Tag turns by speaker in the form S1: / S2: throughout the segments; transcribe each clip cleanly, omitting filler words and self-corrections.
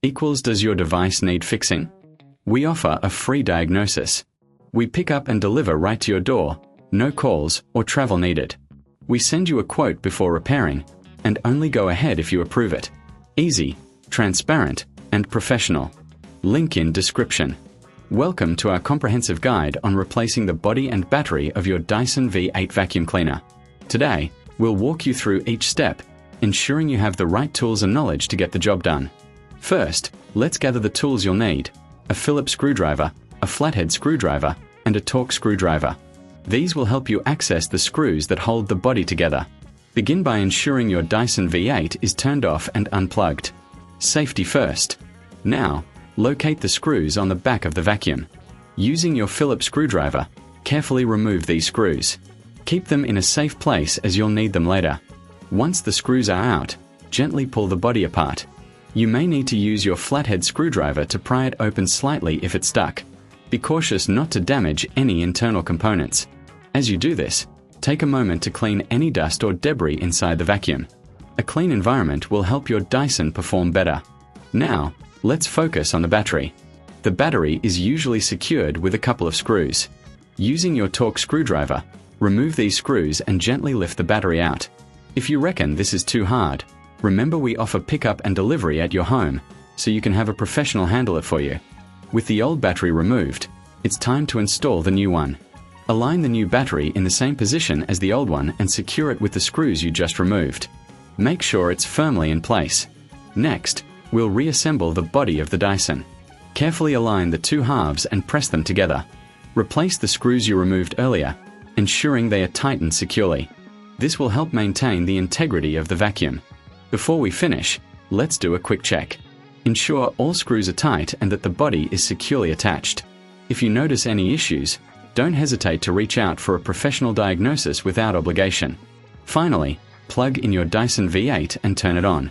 S1: equals does your device need fixing? We offer a free diagnosis. We pick up and deliver right to your door, no calls or travel needed. We send you a quote before repairing, and only go ahead if you approve it. Easy, transparent, and professional. Link in description. Welcome to our comprehensive guide on replacing the body and battery of your Dyson V8 vacuum cleaner. Today, we'll walk you through each step, ensuring you have the right tools and knowledge to get the job done. First, let's gather the tools you'll need: a Phillips screwdriver, a flathead screwdriver, and a Torx screwdriver. These will help you access the screws that hold the body together. Begin by ensuring your Dyson V8 is turned off and unplugged. Safety first. Now, locate the screws on the back of the vacuum. Using your Phillips screwdriver, carefully remove these screws. Keep them in a safe place as you'll need them later. Once the screws are out, gently pull the body apart. You may need to use your flathead screwdriver to pry it open slightly if it's stuck. Be cautious not to damage any internal components. As you do this, take a moment to clean any dust or debris inside the vacuum. A clean environment will help your Dyson perform better. Now, let's focus on the battery. The battery is usually secured with a couple of screws. Using your Torx screwdriver, remove these screws and gently lift the battery out. If you reckon this is too hard, remember we offer pickup and delivery at your home, so you can have a professional handle it for you. With the old battery removed, it's time to install the new one. Align the new battery in the same position as the old one and secure it with the screws you just removed. Make sure it's firmly in place. Next, we'll reassemble the body of the Dyson. Carefully align the two halves and press them together. Replace the screws you removed earlier, ensuring they are tightened securely. This will help maintain the integrity of the vacuum. Before we finish, let's do a quick check. Ensure all screws are tight and that the body is securely attached. If you notice any issues, don't hesitate to reach out for a professional diagnosis without obligation. Finally, plug in your Dyson V8 and turn it on.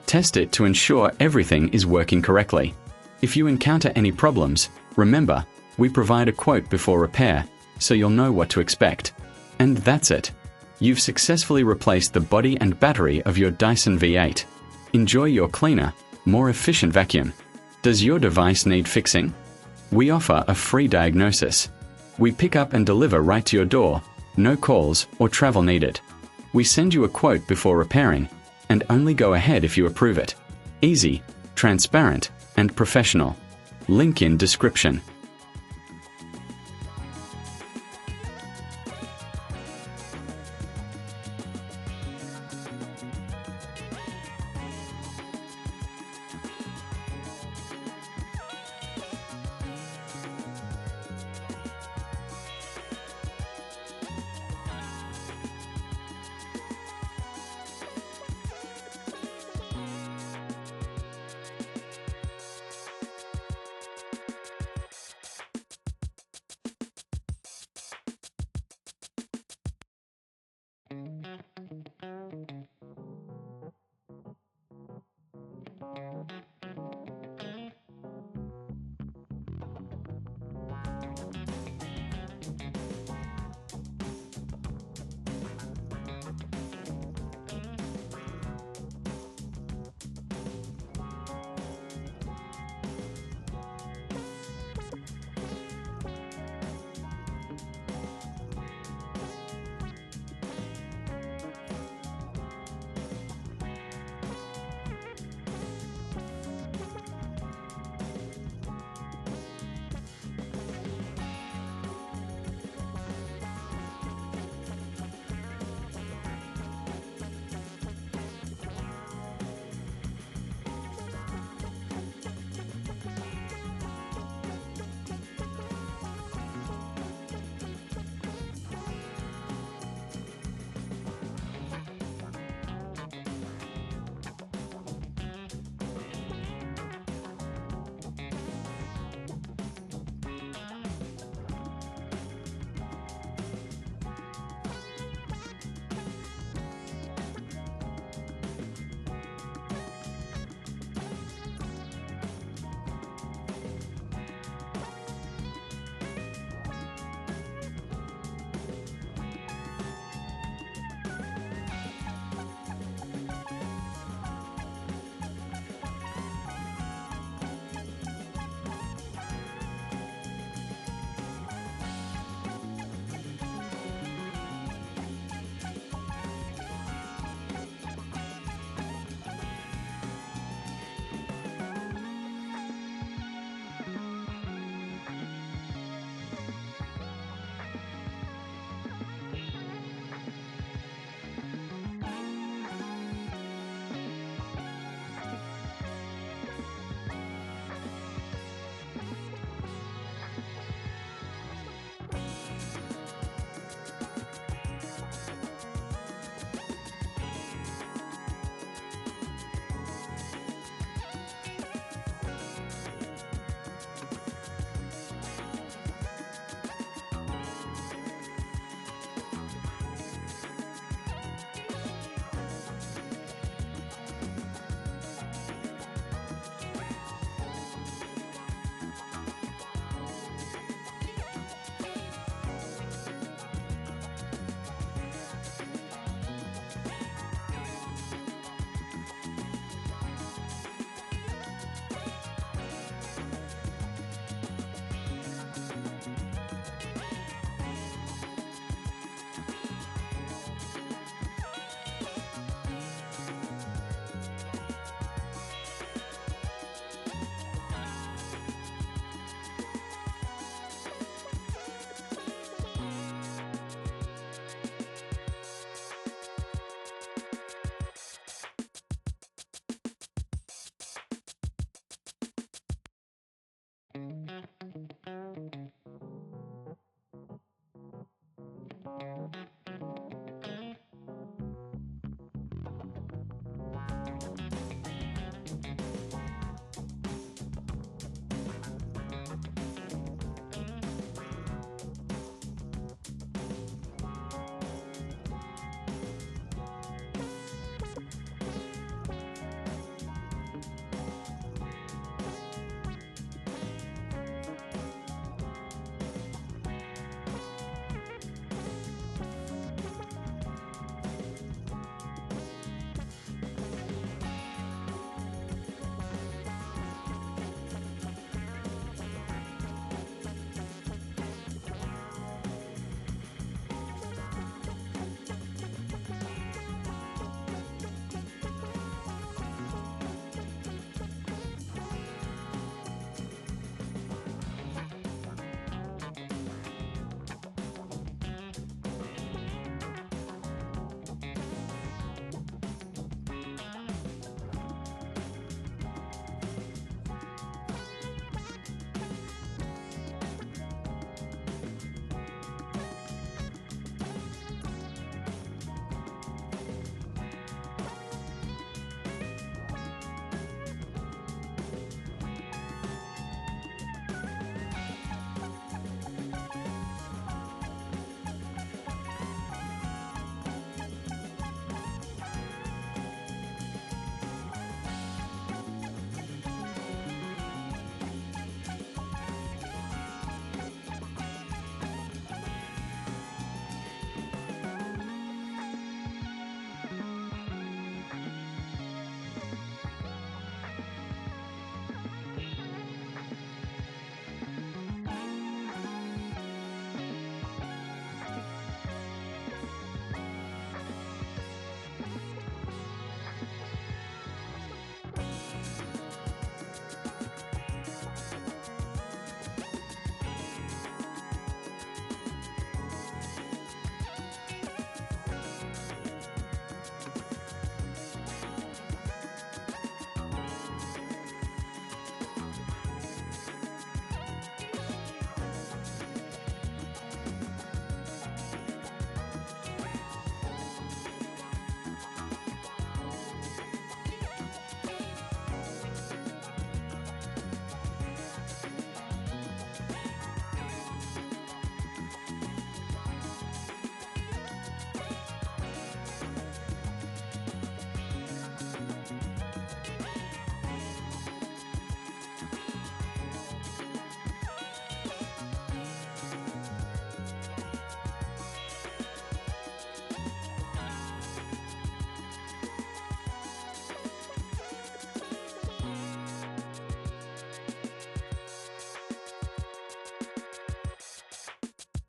S1: Test it to ensure everything is working correctly. If you encounter any problems, remember, we provide a quote before repair, so you'll know what to expect. And that's it. You've successfully replaced the body and battery of your Dyson V8. Enjoy your cleaner, more efficient vacuum. Does your device need fixing? We offer a free diagnosis. We pick up and deliver right to your door, no calls or travel needed. We send you a quote before repairing, and only go ahead if you approve it. Easy, transparent, and professional. Link in description.